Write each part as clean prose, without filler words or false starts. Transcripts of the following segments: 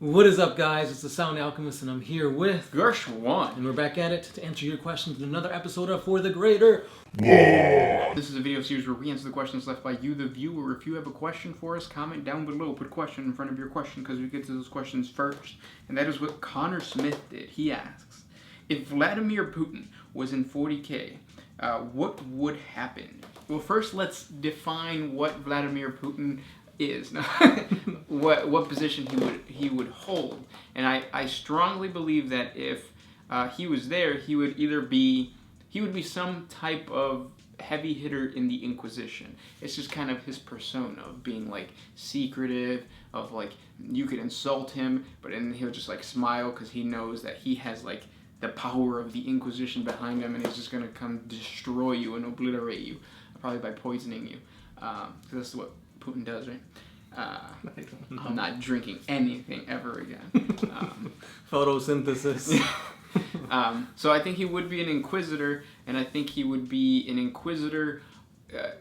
What is up, guys? It's the Sound Alchemist, and I'm here with Gershwan. And we're back at it to answer your questions in another episode of For the Greater. This is a video series where we answer the questions left by you, the viewer. If you have a question for us, comment down below. Put question in front of your question because we get to those questions first. And that is what Connor Smith did. He asks, if Vladimir Putin was in 40K, what would happen? Well, first let's define what Vladimir Putin is. what position he would hold. And I strongly believe that if he was there, he would be some type of heavy hitter in the Inquisition. It's just kind of his persona of being like secretive, of like you could insult him, but then he'll just like smile because he knows that he has like the power of the Inquisition behind him, and he's just gonna come destroy you and obliterate you, probably by poisoning you. So that's what Putin does, right? I'm not drinking anything ever again. Photosynthesis. So I think he would be an inquisitor, and I think he would be an inquisitor.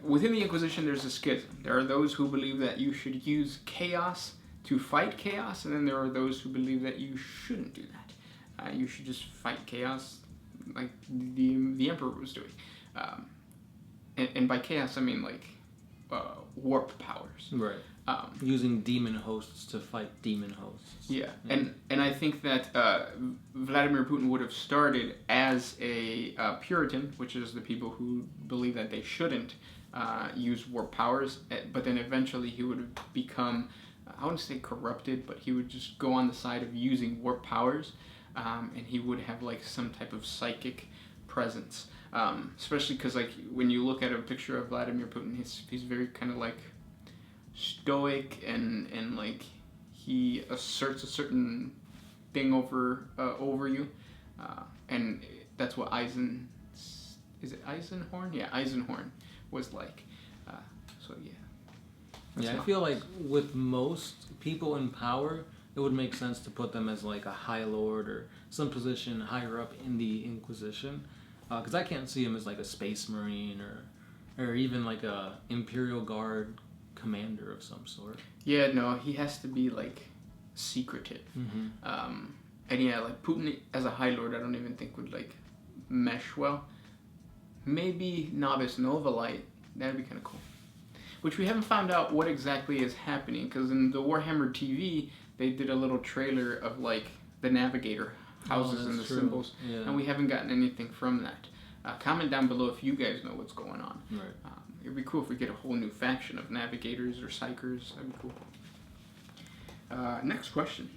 Within the Inquisition, there's a schism. There are those who believe that you should use chaos to fight chaos, and then there are those who believe that you shouldn't do that. You should just fight chaos like the Emperor was doing. And by chaos, I mean like warp powers. Right. Using demon hosts to fight demon hosts. Yeah. And I think that Vladimir Putin would have started as a Puritan, which is the people who believe that they shouldn't use warp powers, but then eventually he would have become, I wouldn't say corrupted, but he would just go on the side of using warp powers, and he would have like some type of psychic presence. Especially because like when you look at a picture of Vladimir Putin, he's very kind of like stoic and like he asserts a certain thing over you, and that's what Eisenhorn? Yeah, Eisenhorn was like. So yeah. Yeah, I feel like with most people in power, it would make sense to put them as like a High Lord or some position higher up in the Inquisition. Because I can't see him as like a Space Marine or even like a Imperial Guard commander of some sort. Yeah, no, he has to be like secretive. Mm-hmm. And yeah, like Putin as a High Lord, I don't even think would like mesh well. Maybe Novice Novalite, that'd be kind of cool. Which we haven't found out what exactly is happening, because in the Warhammer TV, they did a little trailer of like the Navigator houses and the symbols, and we haven't gotten anything from that. Comment down below if you guys know what's going on. Right. It'd be cool if we get a whole new faction of Navigators or Psychers. That'd be cool. Next question.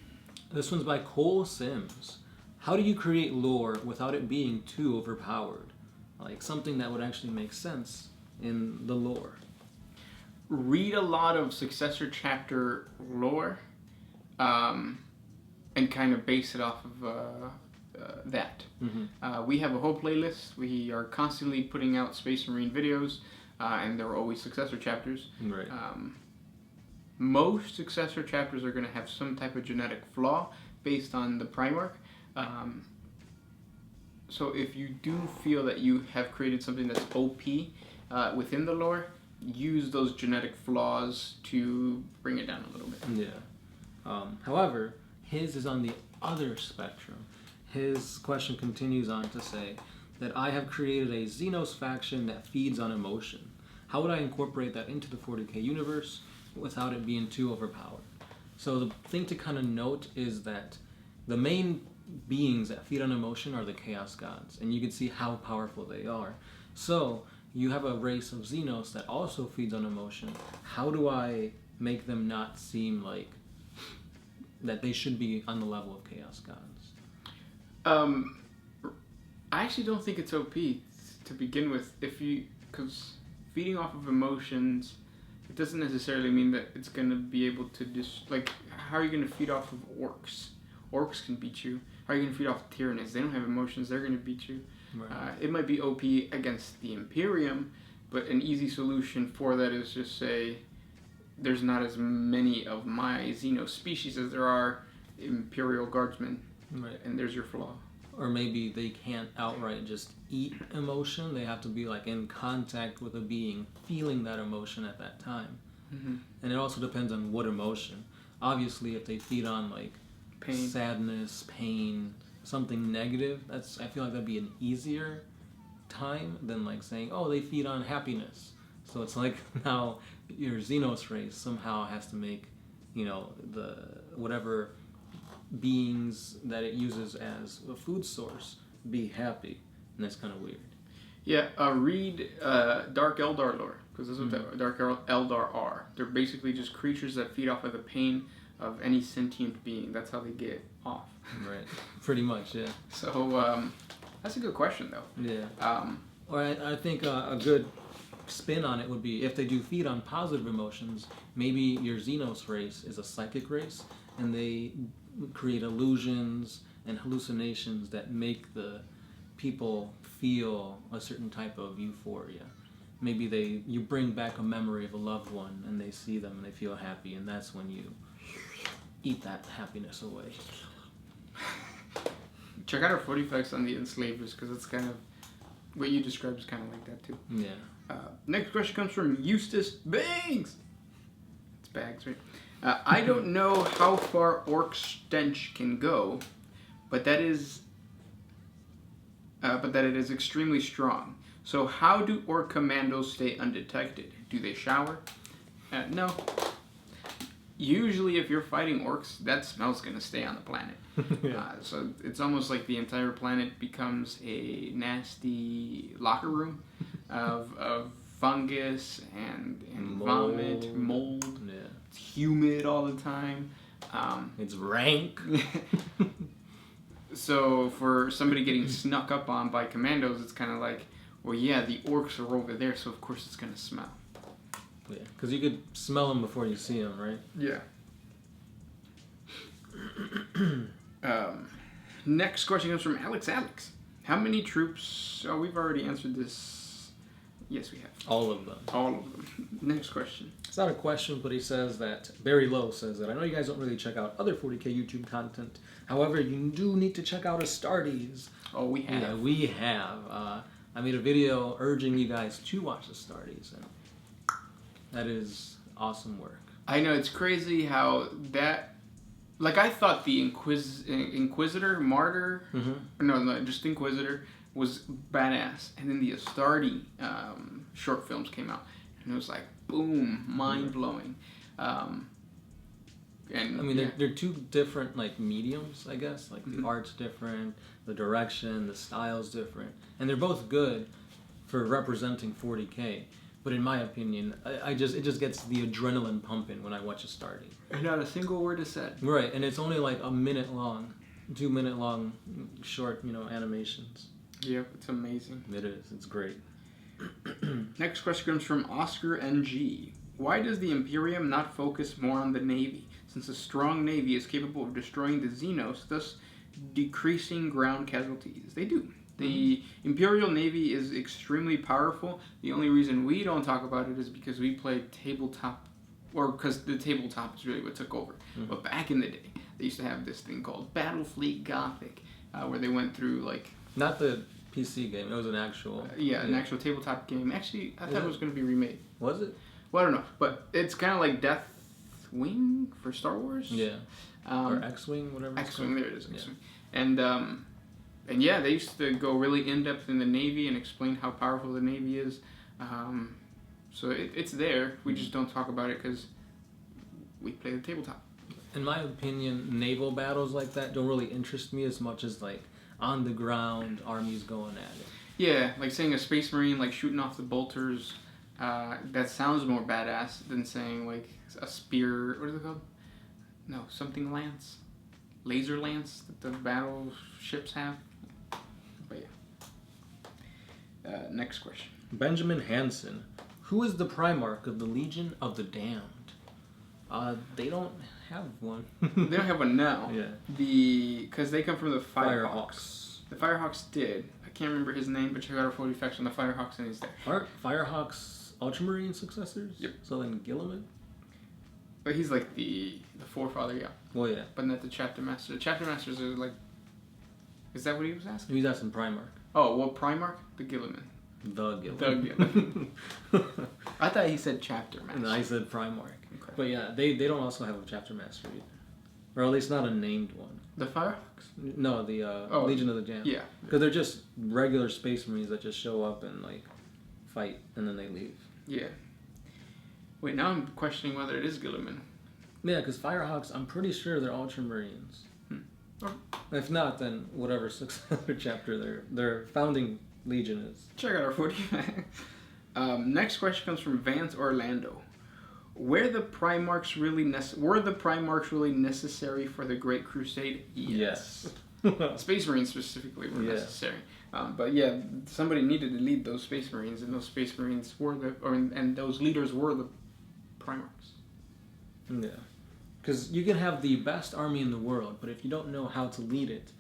This one's by Cole Sims. How do you create lore without it being too overpowered? Like something that would actually make sense in the lore. Read a lot of Successor Chapter lore, and kind of base it off of that. Mm-hmm. We have a whole playlist. We are constantly putting out Space Marine videos, and there are always Successor Chapters. Right. Most Successor Chapters are going to have some type of genetic flaw based on the Primarch. So if you do feel that you have created something that's OP within the lore, use those genetic flaws to bring it down a little bit. Yeah. However, his is on the other spectrum. His question continues on to say that I have created a Xenos faction that feeds on emotion. How would I incorporate that into the 40K universe without it being too overpowered? So the thing to kind of note is that the main beings that feed on emotion are the Chaos Gods, and you can see how powerful they are. So you have a race of Xenos that also feeds on emotion. How do I make them not seem like that they should be on the level of Chaos Gods? I actually don't think it's OP to begin with. Because feeding off of emotions, it doesn't necessarily mean that it's going to be able to like, how are you going to feed off of orcs? Orcs can beat you. How are you going to feed off Tyranids? They don't have emotions. They're going to beat you. Right. It might be OP against the Imperium, but an easy solution for that is just say, there's not as many of my Xeno species as there are Imperial Guardsmen. Right. And there's your flaw. Or maybe they can't outright just eat emotion. They have to be like in contact with a being, feeling that emotion at that time. Mm-hmm. And it also depends on what emotion. Obviously, if they feed on like Pain. sadness, pain, something negative. I feel like that'd be an easier time than like saying, oh, they feed on happiness. So it's like now your Xenos race somehow has to make, the whatever beings that it uses as a food source be happy, and that's kind of weird. Yeah, read Dark Eldar lore, because this is what Dark Eldar are. They're basically just creatures that feed off of the pain of any sentient being. That's how they get off. Right. Pretty much, yeah. So, that's a good question, though. Yeah. Or I think a good spin on it would be if they do feed on positive emotions, maybe your Xenos race is a psychic race, and they create illusions and hallucinations that make the people feel a certain type of euphoria. Maybe you bring back a memory of a loved one, and they see them and they feel happy, and that's when you eat that happiness away. Check out our foot effects on the enslavers, because it's kind of what you described is kind of like that too. Yeah. Next question comes from Eustace Banks. It's Bags, right? I don't know how far Orc Stench can go, but that it is extremely strong. So how do Orc commandos stay undetected? Do they shower? No. Usually if you're fighting orcs, that smell's going to stay on the planet. Yeah. So it's almost like the entire planet becomes a nasty locker room of fungus and vomit, mold. Yeah. It's humid all the time. It's rank. So for somebody getting snuck up on by commandos, it's kind of like, well, yeah, the orcs are over there, so of course it's going to smell. Yeah, because you could smell them before you see them, right? Yeah. Next question comes from Alex. How many troops... Oh, we've already answered this. Yes, we have. All of them. All of them. Next question. It's not a question, but he says that, Barry Lowe says that, I know you guys don't really check out other 40K YouTube content. However, you do need to check out Astartes. Oh, we have. Yeah, we have. I made a video urging you guys to watch Astartes, and that is awesome work. I know, it's crazy how that... Like, I thought the Inquisitor, Martyr... Mm-hmm. No, just Inquisitor was badass. And then the Astartes short films came out. And it was like, boom, mind-blowing. And I mean, they're two different, like, mediums, I guess. Like, the art's different, the direction, the style's different. And they're both good for representing 40K. But in my opinion, it just gets the adrenaline pumping when I watch Astartes. And not a single word is said. Right, and it's only like 2 minute long short, animations. Yep, it's amazing. It is. It's great. Next question comes from Oscar NG. Why does the Imperium not focus more on the Navy, since a strong Navy is capable of destroying the Xenos, thus decreasing ground casualties? They do. The Imperial Navy is extremely powerful. The only reason we don't talk about it is because we play tabletop, or because the tabletop is really what took over. But back in the day, they used to have this thing called Battlefleet Gothic, where they went through, like... Not the PC game. It was an actual... an actual tabletop game. Actually, I thought it was going to be remade. Was it? Well, I don't know. But it's kind of like Deathwing for Star Wars. Yeah. Or X-Wing, whatever. X-Wing, there it is, X-Wing. Yeah. And yeah, they used to go really in-depth in the Navy and explain how powerful the Navy is. So it's there. We just don't talk about it because we play the tabletop. In my opinion, naval battles like that don't really interest me as much as, like, on-the-ground armies going at it. Yeah, like saying a Space Marine, like, shooting off the bolters, that sounds more badass than saying, like, a spear... What is it called? No, something lance? Laser lance that the battleships have? But yeah. Next question. Benjamin Hansen. Who is the Primarch of the Legion of the Damned? They don't have one. They don't have one now. Yeah. Because they come from the Firehawks. Firehawks. The Firehawks did. I can't remember his name, but check out our 40 facts on the Firehawks and he's there. Aren't Firehawks Ultramarine successors? Yep. So then Gilliman? But he's like the forefather, yeah. Well, yeah. But not the Chapter Master. The Chapter Masters are like... Is that what he was asking? He was asking Primarch. Oh, well, Primarch? The Gilliman. The Gilliman. The Gilliman. I thought he said Chapter Master. No, I said Primarch. Okay. But yeah, they don't also have a Chapter Master either. or at least not a named one. The Firehawks? No, the Legion of the Damned. Yeah. Because they're just regular Space Marines that just show up and like fight and then they leave. Yeah. Wait, now I'm questioning whether it is Guilliman. Yeah, because Firehawks, I'm pretty sure they're Ultramarines. Oh. If not, then whatever successor chapter their founding Legion is. Check out our 40. Next question comes from Vance Orlando. Were the Primarchs really necessary for the Great Crusade? Yes. Space Marines specifically were necessary. But yeah, somebody needed to lead those Space Marines, and those Space Marines were and those leaders were the Primarchs. Yeah. Because you can have the best army in the world, but if you don't know how to lead it,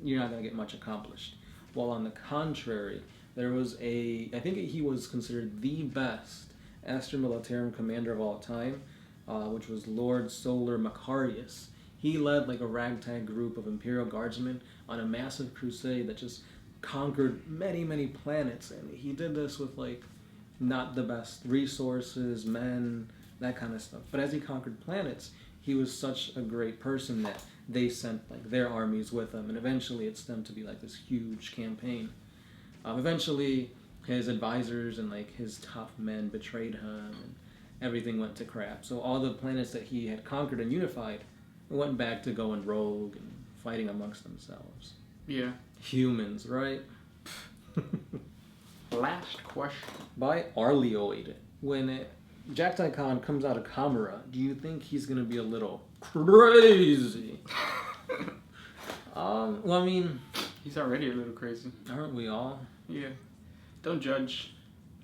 you're not going to get much accomplished. While on the contrary, there was I think he was considered the best Astra Militarum commander of all time, which was Lord Solar Macarius. He led like a ragtag group of Imperial Guardsmen on a massive crusade that just conquered many, many planets, and he did this with like not the best resources, men, that kind of stuff. But as he conquered planets, he was such a great person that they sent like their armies with him, and eventually it stemmed to be like this huge campaign. Eventually, his advisors and like his top men betrayed him, and everything went to crap. So all the planets that he had conquered and unified went back to going rogue and fighting amongst themselves. Yeah. Humans, right? Last question. By Arleoid. When Jactai Khan comes out of Kamara, do you think he's going to be a little crazy? Well, I mean... He's already a little crazy. Aren't we all? Yeah. Don't judge.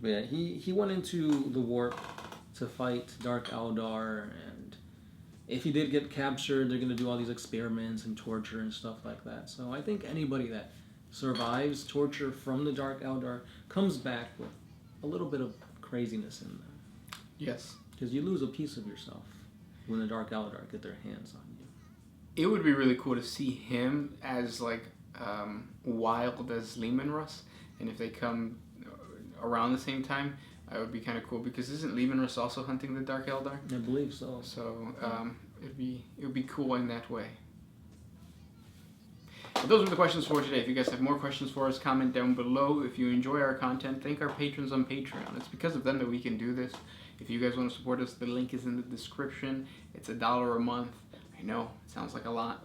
But yeah, he went into the warp to fight Dark Eldar, and if he did get captured, they're going to do all these experiments and torture and stuff like that. So I think anybody that survives torture from the Dark Eldar comes back with a little bit of craziness in them. Yes. Because you lose a piece of yourself when the Dark Eldar get their hands on you. It would be really cool to see him as like wild as Lehman Russ, and if they come around the same time, that would be kind of cool, because isn't Lehman Russ also hunting the Dark Eldar? I believe so. So it would be cool in that way. But those are the questions for today. If you guys have more questions for us, comment down below. If you enjoy our content, thank our patrons on Patreon. It's because of them that we can do this. If you guys want to support us, the link is in the description. It's $1 a month. I know, it sounds like a lot.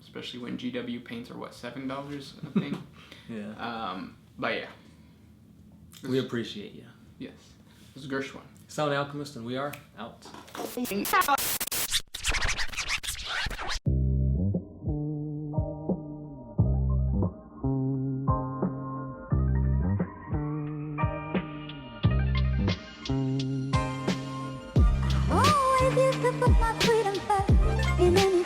Especially when GW paints are, what, $7, I think? Yeah. But yeah. We appreciate you. Yes. This is Gershwin. Sound Alchemist, and we are out. Oh, I used to put my freedom first in